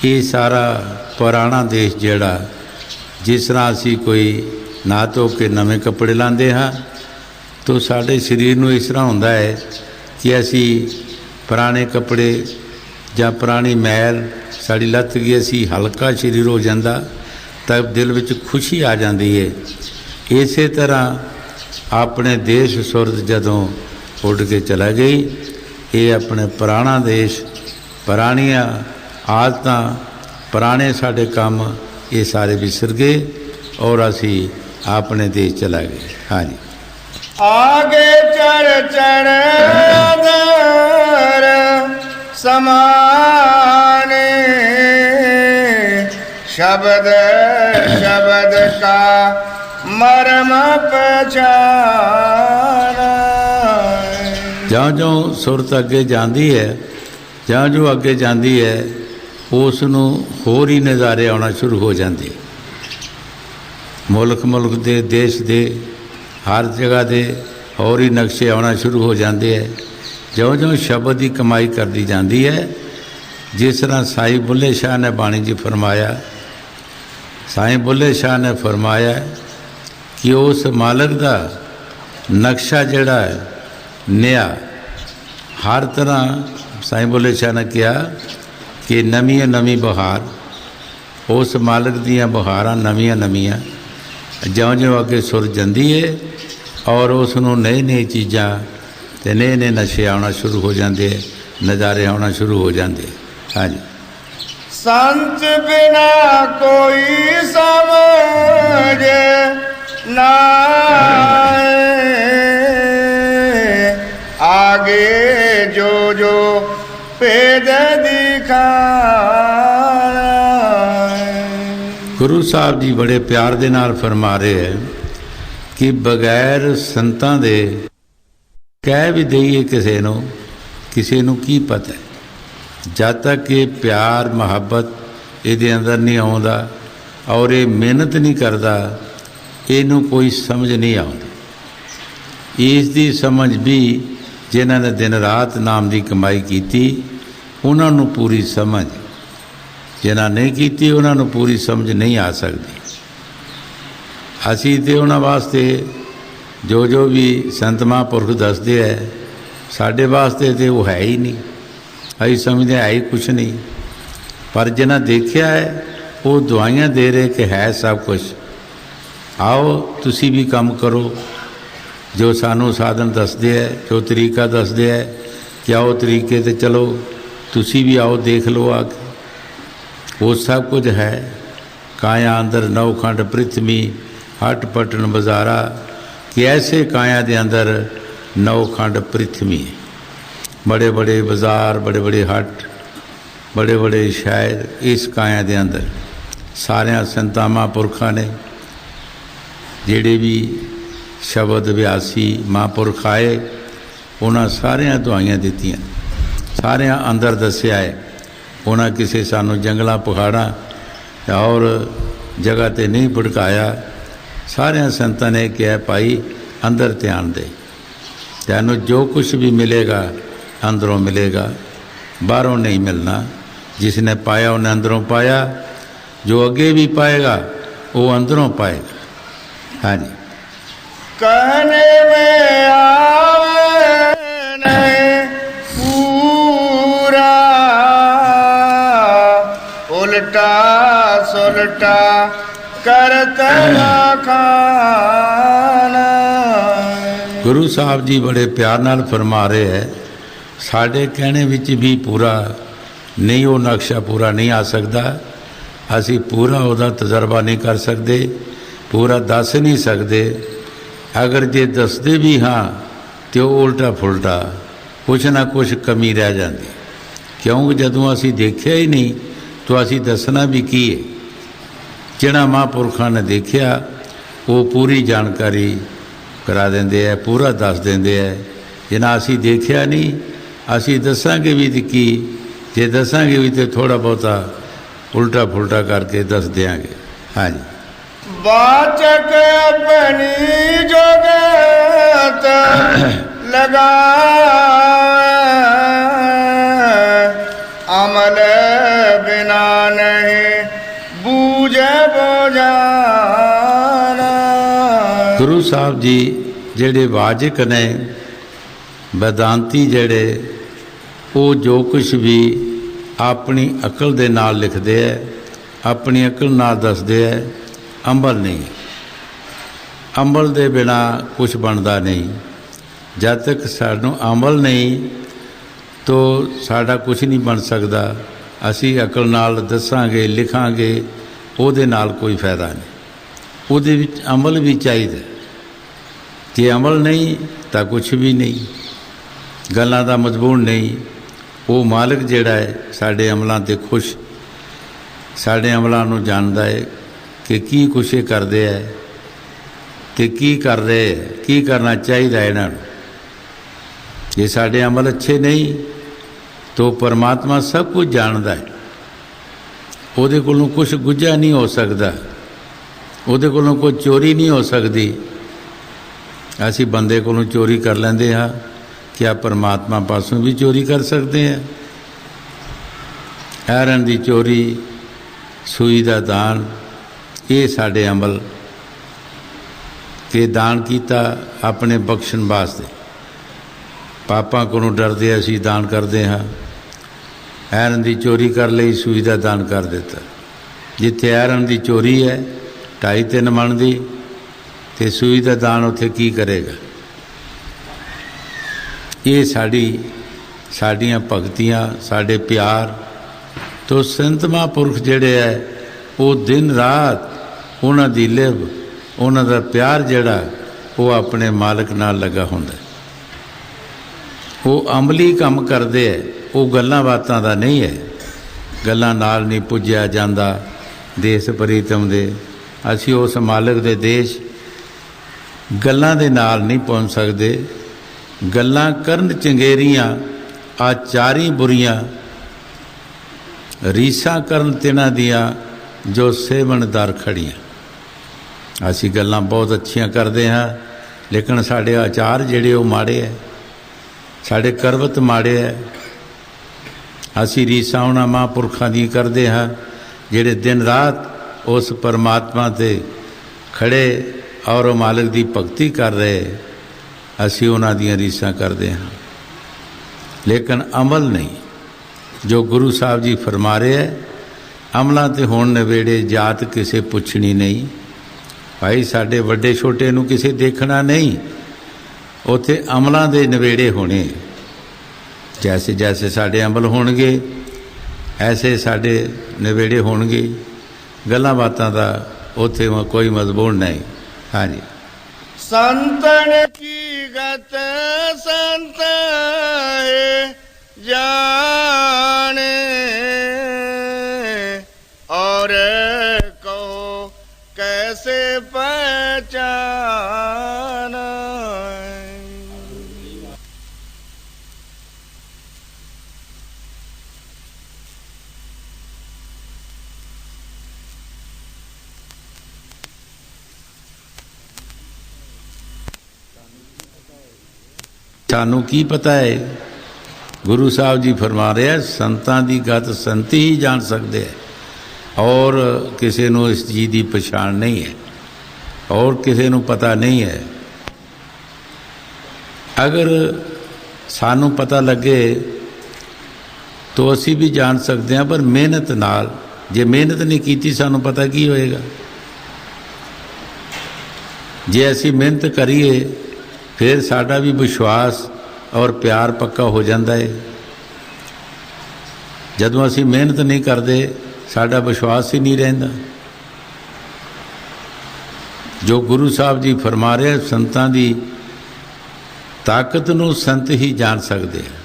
ये सारा पुराना देश जिहड़ा, जिस तरह असी कोई ना धो के नवे कपड़े लाते हाँ, तो साढ़े शरीर में इस तरह होंदा है कि असी पुराने कपड़े ਜਾਂ पुरानी मैल साड़ी लथ गई, असी हल्का शरीर हो जाता, तब दिल में खुशी आ जाती है। इस तरह अपने देश सुरत जदों उड़ के चला गई, ये अपने पुराना देश, पुरानिया आदतां, पुराने साढ़े काम, ये सारे विसर गए और असी अपने देश चला गए। हाँ जी। आगे चढ़ चढ़ अंदर समाने, शब्द शब्द का मर्म पहचाना। ज्यों ज्यों सुरत अगे जाती है, ज्यों ज्यों अगे जाती है, उसनूं होर ही नज़ारे आना शुरू हो जाते। मुल्क मुल्क दे, देश दे, हर जगह दे होर ही नक्शे आना शुरू हो जाते हैं। ज्यों ज्यों शब्द की कमाई करती जाती है, जिस तरह साईं बुल्ले शाह ने बाणी जी फरमाया, साईं बुल्ले शाह ने फरमाया कि उस मालक का नक्शा जिहड़ा है नया, हर तरह साईं बुल्ले शाह ने कहा कि नवीं नवीं बहार, उस मालक दियां बहारां नवीं नवीं ज्यों ज्यों अगे सुर जाती है और उसनूं नई नई चीज़ां ते नए नए नशे आना शुरू हो जाते हैं, नज़ारे आना शुरू हो जाते। हाँ जी। संत बिना कोई समझ ना आगे जो जो पेद दिखा। गुरु साहब जी बड़े प्यार दे नाल फरमा रहे हैं कि बगैर संतां दे कह भी दईए किसी नूं की पता है, जब तक ये प्यार मुहब्बत ये अंदर नहीं आउंदा और ये मेहनत नहीं करता, इनू कोई समझ नहीं आउंदी। इसकी समझ भी जिन्हां ने दिन रात नाम की कमाई की, उन्होंने पूरी समझ, जिन्हां नहीं की उन्होंने पूरी समझ नहीं आ सकती। असी तो उन्होंने वास्ते जो जो भी संत महापुरख दसते है, साढ़े वास्ते तो वो है ही नहीं, अभी समझते है ही कुछ नहीं। पर जिन्हें देखा है वो दुआइयां दे रहे कि है सब कुछ, आओ तुसी भी काम करो, जो सानू साधन दसते है, जो तरीका दसते है, ਕਿ ਆਓ ਤਰੀਕੇ ਤੇ ਚਲੋ, ਤੁਸੀਂ ਵੀ ਆਓ, ਦੇਖ ਲਓ ਆ ਕੇ। ਉਹ ਸਭ ਕੁਝ ਹੈ। ਕਾਇਆ ਅੰਦਰ ਨੌਖੰਡ ਪ੍ਰਿਥਵੀ ਹਟ ਪਟਨ ਬਜ਼ਾਰਾ, कि ऐसे काया के अंदर नौखंड पृथ्वी, बड़े बड़े बाजार, बड़े बड़े हट, बड़े बड़े शहर इस काया के अंदर। सारिया संतां महापुरखा ने जिहड़े भी शब्द अभ्यासी महापुरख आए, उन्हां सारिया दुआइयां दित्तियां, सारिया अंदर दस्सिया है। उन्हां किसी सानू जंगलां पहाड़ां और जगह ते नहीं भड़काया। सारिया संतां ने कहा भाई अंदर ध्यान दे, तैनूं जो कुछ भी मिलेगा अंदरों मिलेगा, बाहरों नहीं मिलना। जिसने पाया उन्हें अंदरों पाया, जो अगे भी पाएगा वो अंदरों पाएगा। हाँ जी। कहने में आवे नहीं पूरा, उल्टा सुलटा करते खाना। गुरु साहब जी बड़े प्यार नाल फरमा रहे हैं, साढ़े कहने विच भी पूरा नहीं, वो नक्शा पूरा नहीं आ सकता। असी पूरा उहदा तजर्बा नहीं कर सकते, पूरा दस नहीं सकते। अगर जे दसदे भी हाँ तो उल्टा फुलटा कुछ ना कुछ कमी रह जाती, क्योंकि जदों असी देखिया ही नहीं तो असी दसना भी की है। जिहड़ा महापुरखों ने देखिया वो पूरी जानकारी करा देंदे है, पूरा दस देंदे है। जिन्ना असी देखिया नहीं, असी दसांगे भी की, जे दसांगे भी तो थोड़ा बहुता उल्टा फुलटा करके दस देंगे। हाँ जी। वाचक अपनी जोगत लगा, अमल बिना नहीं बूझे बोझाना। गुरु साहब जी जेड़े वाजिक ने, वेदांती जेड़े, वो जो कुछ भी अपनी अकल दे नाल लिखते हैं, अपनी अकल नाल दसदे है। अमल नहीं, अमल दे बिना कुछ बनता नहीं। जब तक सानू अमल नहीं तो साडा कुछ नहीं बन सकता। असी अकल नाल दसांगे, लिखांगे, उहदे नाल कोई फायदा नहीं। उहदे विच अमल भी चाहिए, जे अमल नहीं तो कुछ भी नहीं। गल्लां दा मजबून नहीं। वो मालिक जिहड़ा है साडे अमलों ते खुश, साडे अमलों नूं जानदा है कि की कुछ करते हैं, कि की कर रहे हैं, की करना चाहिए इन्हां नूं। जे साडे अमल अच्छे नहीं तो परमात्मा सब कुछ जानता है। उहदे कोलों कुछ गुझा नहीं हो सकता, उहदे कोलों कोई चोरी नहीं हो सकती। असी बंदे कोलों चोरी कर लेंदे हाँ, क्या परमात्मा पासों भी चोरी कर सकते हैं? ऐरन की चोरी, सूई का दान, ये साडे अमल के दान किया अपने बख्शन वास्ते। पापां कोलों डरदे असी दान करते हाँ। ऐरन की चोरी कर ली, सूई का दान कर दिता। जिथे ऐरन की चोरी है 2.5-3 मन की, तो सूई का दान उत्थे की करेगा? ये साड़ियाँ भगतियाँ, साढ़े प्यार तो संत महापुरख जिहड़े है वो दिन रात उन्हां दी लिव, उन्हां दा प्यार जिहड़ा वो अपने मालिक नाल लगा हुंदा। वो अमली काम करते है, वो गल्लां बातां दा नहीं है। गल्लां नाल नहीं पुज्जिया जांदा देश प्रीतम दे। असी उस मालिक दे देश गल्लां दे नाल नहीं पहुँच सकते। गल्लां करन चंगेरियां आचारी बुरियां, रीसां करन तिन्हां दियां जो सेवन दर खड़ियां। असी गल्लां बहुत अच्छियां करते हाँ, लेकिन साढ़े आचार जिहड़े वो माड़े है, साढ़े करवत माड़े है। असी रीसां उन्हां महापुरखां दी करते हाँ जिहड़े दिन रात उस परमात्मा ते खड़े और मालिक दी भगती कर रहे। असी उन्हां दियां रीसां करते हाँ, लेकिन अमल नहीं। जो गुरु साहब जी फरमा रहे है, अमलों ते होण नवेड़े जात किसे पुछनी नहीं। भाई साडे वड्डे छोटे नूं किसे देखना नहीं, उत्थे अमलों दे नवेड़े होने। जैसे जैसे साढ़े अमल होणगे ऐसे साढ़े नवेड़े होणगे। गल्लां बातां दा उत्थे कोई मजमून नहीं। हाँ जी। संतन की गत संत है जाने, और कहो कैसे पहचान। सानू की पता है? गुरु साहब जी फरमा रहे हैं संतां दी गत संत ही जान सकते हैं, और किसी नूं इस चीज़ की पछाण नहीं है, और किसी नूं पता नहीं है। अगर सानू पता लगे तो असी भी जान सकते हैं, पर मेहनत नाल, जे मेहनत नहीं की सानू पता की होएगा। जे असी मेहनत करिए फिर साडा भी विश्वास और प्यार पक्का हो जाता है। जदों असी मेहनत नहीं करते साडा विश्वास ही नहीं रहिंदा। जो गुरु साहब जी फरमा रहे संतां दी ताकत नूं संत ही जान सकते हैं।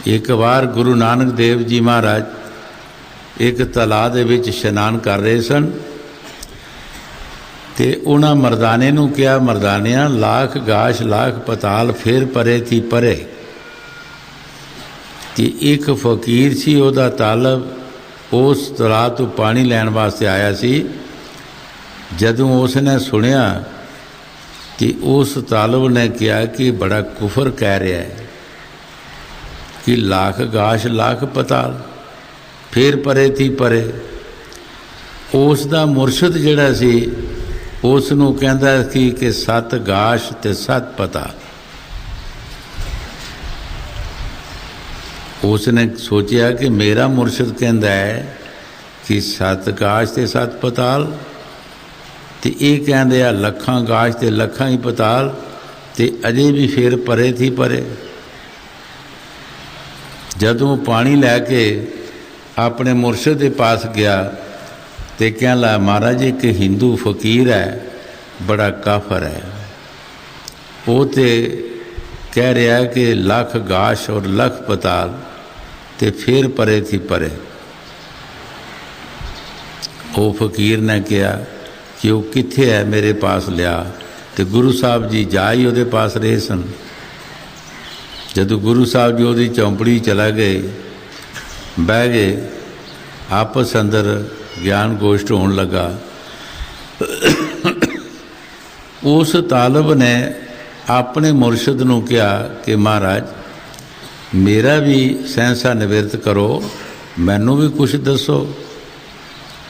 एक बार गुरु नानक देव जी महाराज एक तलाअ दे विच इशनान कर रहे सन, ते उन्हां मरदाने नूं कहा, मरदानिया लाख गाश लाख पताल फिर परे थी परे। कि एक फकीर सी, उहदा तालब उस तलाअ तो पानी लैण वास्ते आया सी। जदों उसने सुनिया कि उस तालब ने कहा कि बड़ा कुफर कह रहा है कि लाख गाश लाख पताल फिर परे थी परे। उसका मुरशद जिहड़ा सी उस नूं कहंदा कि सत गाश ते सत पताल। उसने सोचा कि मेरा मुरशद कहंदा है कि सत गाश ते सत पताल, ते ये कहंदे आ लखां गाश ते लखां ही पताल, ते अजे भी फिर परे थी परे। जदों पानी लैके अपने मुरशद के पास गया तो कहन लगा, महाराज एक हिंदू फकीर है, बड़ा काफर है, वो तो कह रहा है कि लख गाश और लख पताल ते फिर परे थी परे। वो फकीर ने कहा कि वो कित्थे है, मेरे पास लिया। तो गुरु साहब जी जा ही वो पास रहे सन। जदों गुरु साहब जी वो चौंपड़ी चला गए, बह गए, आपस अंदर ज्ञान गोष्ठ होने लगा। उस तालब ने अपने मुरशद नूं कहा कि महाराज मेरा भी सहसा निवृत्त करो, मैनू भी कुछ दसो।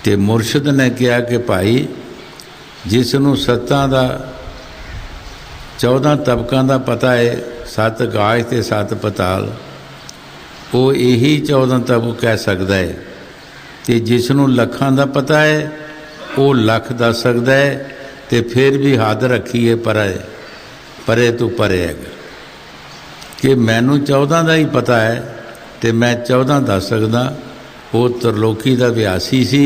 तो मुरशद ने कहा कि भाई जिसनों सत्तां दा 14 तबकों का पता है, 7 गाश ते 7 पताल, वो यही 14 तबक कह सकता है। तो जिसनों लखां का पता है वो लख दस सकता है, तो फिर भी हद रखी है परे परे तो परे है कि मैनू 14 का ही पता है तो मैं 14 दस सकदा। वो तरलोकी का अभ्यासी सी,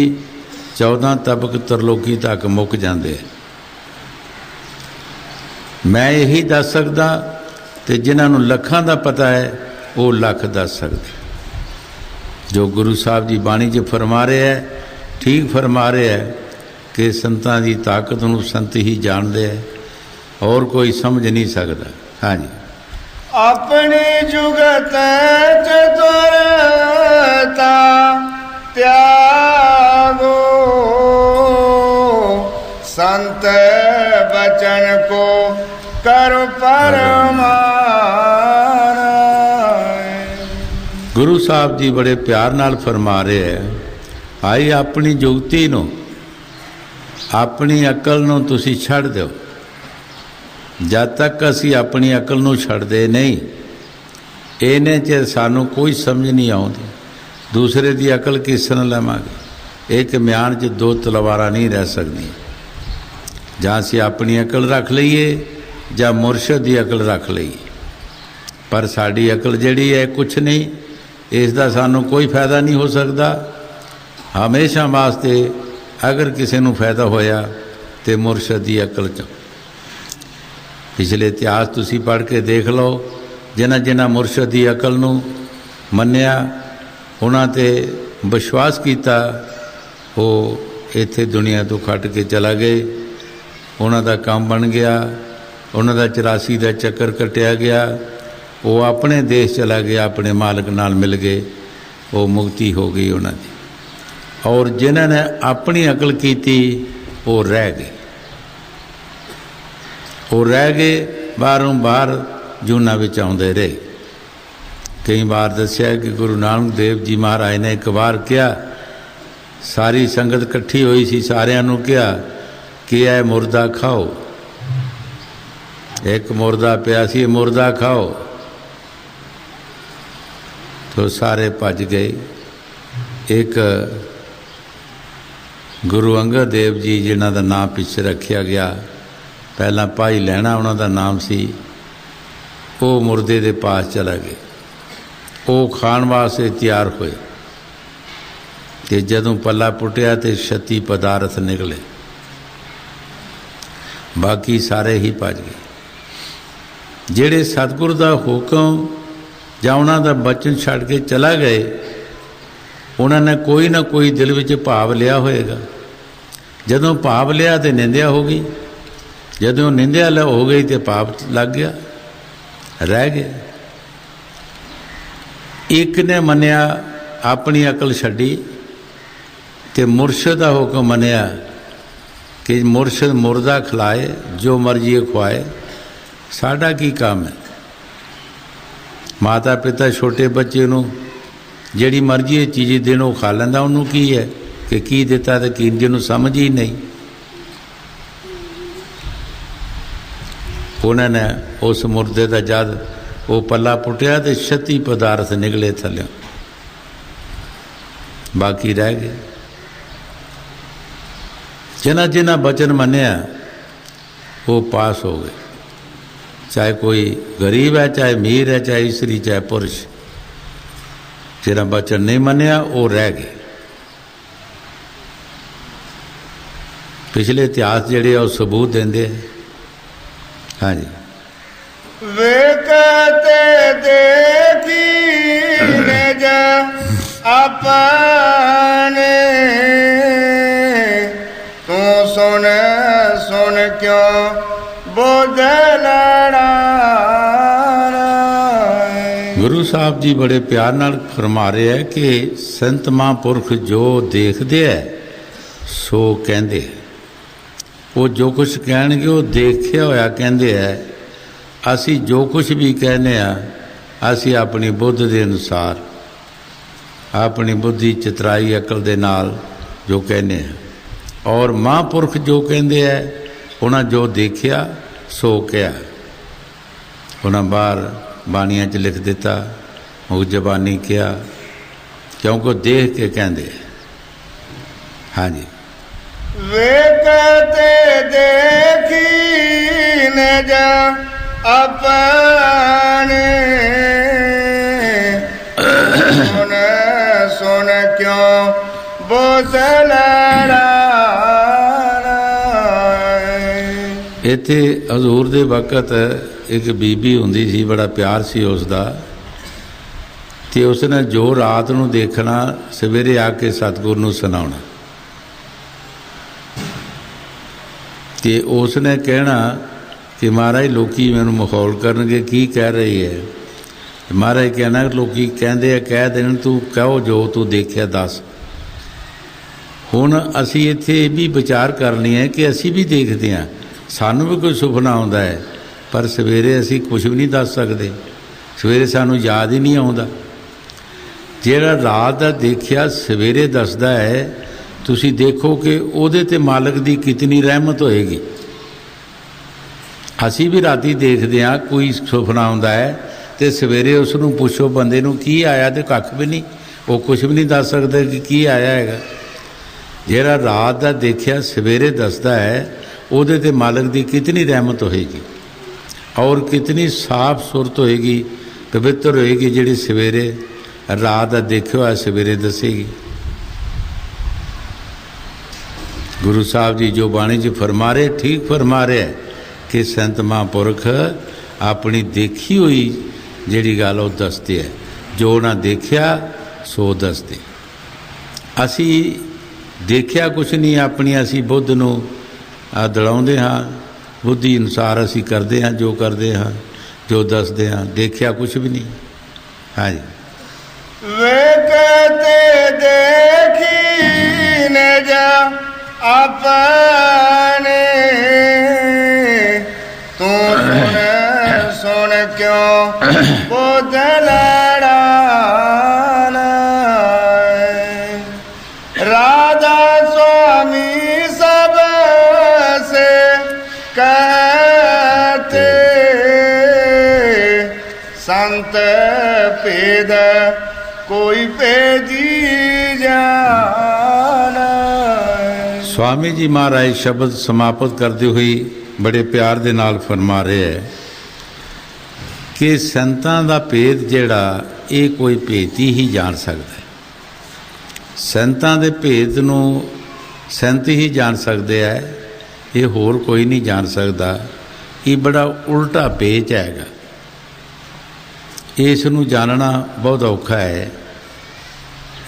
14 तबक तरलोकी तक मुक जाते। मैं यही दस सकदा, तो जिन्होंने लखां का पता है वो लख दस सकते। जो गुरु साहब जी बाणी च फरमा रहे हैं, ठीक फरमा रहे हैं कि संतां की ताकत नूं संत ही जानते हैं, और कोई समझ नहीं सकता। हाँ जी। अपनी जुगत चतुरता त्यागो, संत बचन को कर परमान। गुरु साहब जी बड़े प्यार नाल फरमा रहे हैं, आई अपनी जुगती नूं, अपनी अकल नूं तुसीं छड्ड दिओ। जद तक असी अपनी अकल नूं छड्डदे नहीं, इन्ने चिर सानू कोई समझ नहीं आउंदी। दूसरे की अकल किस तरह लवांगे? एक म्यान च 2 तलवारां नहीं रह सकदी। जां असी अपनी अकल रख लईए जां मुरशद की अकल रख लईए। पर साड़ी अकल जिहड़ी है कुछ नहीं, इसका सानू कोई फायदा नहीं हो सकता। हमेशा वास्ते अगर किसी को फायदा होया तो मुरशद की अकल च। पिछले इतिहास तुसी पढ़ के देख लो, जिन्हां जिन्हां मुरशद की अकल नूं मन्निया, उन्हां ते विश्वास किया, वो इत्थे दुनिया तो खट के चला गए। उन्हां दा काम बन गया, उन्हां दा 84 का चक्कर कटिया गया, वो अपने देश चला गया, अपने मालिक नाल मिल गए, वो मुक्ति हो गई उन्हां दी। और जिन्हां ने अपनी अकल की वो रह गए, वो रह गए, बाहरों बाहर जूना विच आउंदे रहे। कई बार दस्या कि गुरु नानक देव जी महाराज ने एक बार कहा, सारी संगत इकट्ठी हुई सी, सारिਆਂ ਨੂੰ कहा कि यह मुर्दा खाओ। एक मुर्दा पिया सी, मुर्दा खाओ। तो सारे भज गए। एक गुरु अंगद देव जी जिन्हां दा नाम पिछे रखिया गया, पहला भाई लैणा उन्हां दा नाम सी, वो मुर्दे दे पास चला गए। वो खाण वास्ते तैयार होए ते जदों पल्ला पुटिया तो 36 पदार्थ निकले, बाकी सारे ही भज गए। जिहड़े सतगुर दा हुक्म जां उन्हां दा बचन छड़ के चला गए, उन्होंने कोई ना कोई दिल विच भाव लिया होएगा। जदों भाव लिया तो निंदिया हो गई, जदों निंदिया हो गई तो पाप लग गया, रह गया। एक ने मन्निया, अपनी अकल छड्डी ते मुरशद का हुक्म मन्निया कि मुरशद मुर्दा खिलाए, जो मर्जी खुआए, साडा की काम है। माता पिता छोटे बच्चे नूं जिहड़ी मर्जी चीज़ देण वो खा लैंदा, उन्होंने की है कि की दिता तो की, जिन्हों समझ ही नहीं। उन्होंने उस मुर्दे का जद वो पल्ला पुटिया तो 36 पदार्थ निकले थल्यों, बाकी रह गए। जिन्हां जिन्हां बचन मन्निया वो पास हो गए, चाहे कोई गरीब है, चाहे अमीर है, चाहे स्त्री, चाहे पुरुष। जिन्हां बचन नहीं मन्निया वो रह गए। पिछले इतिहास जिहड़े वो सबूत देंदे हैं। हाँ जी, वेखते देखी निज अपने, तू सुन सुन क्यों बोझ लड़ा। गुरु साहब जी बड़े प्यार नाल फरमा रहे हैं कि संत महापुरख जो देखते है सो कहते है। वो जो कुछ कहणगे वो देखिया होया कहते है। असी जो कुछ भी कहने असी अपनी बुद्ध के अनुसार, अपनी बुद्धि चितराई अकल दे नाल जो कहने हैं। और महापुरख जो कहते हैं उन्हें जो देखिया सो कहा। उन्हें बाहर बाणियां च लिख दिता, मुख जबानी किया, क्योंकि देख के कहते। हाँ जी, वेखते देखी निज अपने, सुन सुन क्यों बोझ लड़ा। इत्थे हजूर दे वक़्त एक बीबी हुंदी सी, बड़ा प्यार सी उसदा, ते उसने जो रात नूं देखना सवेरे आके सतगुर नूं सुनाउणा। ते उसने कहना कि महाराज लोकी मैनूं मखौल करनगे, की कह रही है। महाराज कहना लोकी कहंदे कह देण तू कहो जो तू देखिया दस। हुण असी इत्थे भी विचार करनी है कि असी भी देखते हैं, सानूं भी कोई सुपना आउंदा है, पर सवेरे असी कुछ भी नहीं दस सकते। सवेरे सानूं याद ही नहीं आउंदा। जिहड़ा रात दा देखिया सवेरे दसदा है, तुसी देखो कि उहदे ते मालिक दी कितनी रहमत होएगी। असी भी राती देखते हैं, कोई सुपना आउंदा है तो सवेरे उसनूं पुछो बंदे नूं की आया तो कख भी नहीं, वो कुछ भी नहीं दस सकता कि आया है। जिहड़ा रात दा देखिया सवेरे दसदा है, उहदे ते मालिक दी कितनी रहमत होएगी और कितनी साफ सुरत होएगी ਪਵਿੱਤਰ ਹੋਏਗੀ ਜਿਹੜੀ ਸਵੇਰੇ ਰਾਤ ਦਾ ਦੇਖਿਓ ਆ ਸਵੇਰੇ ਦੱਸੇਗੀ। ਗੁਰੂ ਸਾਹਿਬ ਜੀ ਜੋ ਬਾਣੀ 'ਚ ਫਰਮਾ ਰਹੇ ਠੀਕ ਫਰਮਾ ਰਿਹਾ ਕਿ ਸੰਤ ਮਹਾਂਪੁਰਖ ਆਪਣੀ ਦੇਖੀ ਹੋਈ ਜਿਹੜੀ ਗੱਲ ਉਹ ਦੱਸਦੇ ਹੈ, ਜੋ ਉਹਨਾਂ ਦੇਖਿਆ ਸੋ ਦੱਸਦੇ। ਅਸੀਂ ਦੇਖਿਆ ਕੁਛ ਨਹੀਂ, ਆਪਣੀ ਅਸੀਂ ਬੁੱਧ ਨੂੰ ਦਲਾਉਂਦੇ ਹਾਂ, ਬੁੱਧੀ ਅਨੁਸਾਰ ਅਸੀਂ ਕਰਦੇ ਹਾਂ ਜੋ ਕਰਦੇ ਹਾਂ, ਜੋ ਦੱਸਦੇ ਹਾਂ, ਦੇਖਿਆ ਕੁਛ ਵੀ ਨਹੀਂ। ਹਾਂਜੀ ਵੇਖਤੇ ਦੇਖੀ ਨ ਜਾ ਆਪਣੇ, ਤੂੰ ਸੁਣ ਕਿਉਂ ਬੁੱਧ ਲੜਾਣਾ। ਰਾਧਾ स्वामी सब से कहते, संत पेद कोई पेजी जाना। स्वामी जी महाराज शब्द समाप्त करते हुए बड़े प्यार दे नाल फरमा रहे है कि संतां दा भेद जिहड़ा ये कोई भेती ही जान सकता है। संतां दे भेद नूं संत ही जान सकते है, ये होर कोई नहीं जान सकता। ये बड़ा उल्टा पेच हैगा, इस नूं जानना बहुत औखा है।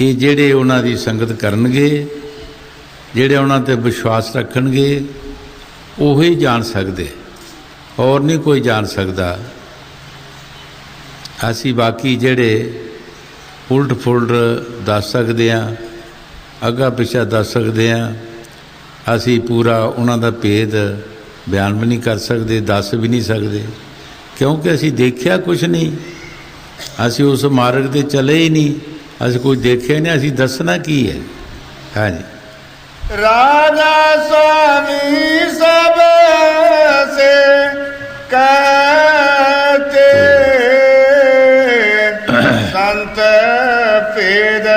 ये जिहड़े उन्हां दी संगत करनगे, जिहड़े उन्हां ते विश्वास रखणगे, ਉਹੀ जान सकते, और नहीं कोई जान सकता। असी बाकी ਜਿਹੜੇ उल्ट फुलट दस सकते हैं, अग्गा पिछा दस सकते हैं, असी पूरा उन्हां दा भेद बयान भी नहीं कर सकते, दस भी नहीं सकते, क्योंकि असी देखिया कुछ नहीं, असी उस मार्ग ते चले ही नहीं, असी कुछ देखिया नहीं, असी दसना की है। हाँ जी राधा स्वामी सब से कहते, संत पेद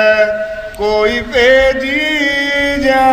कोई पेदी जा।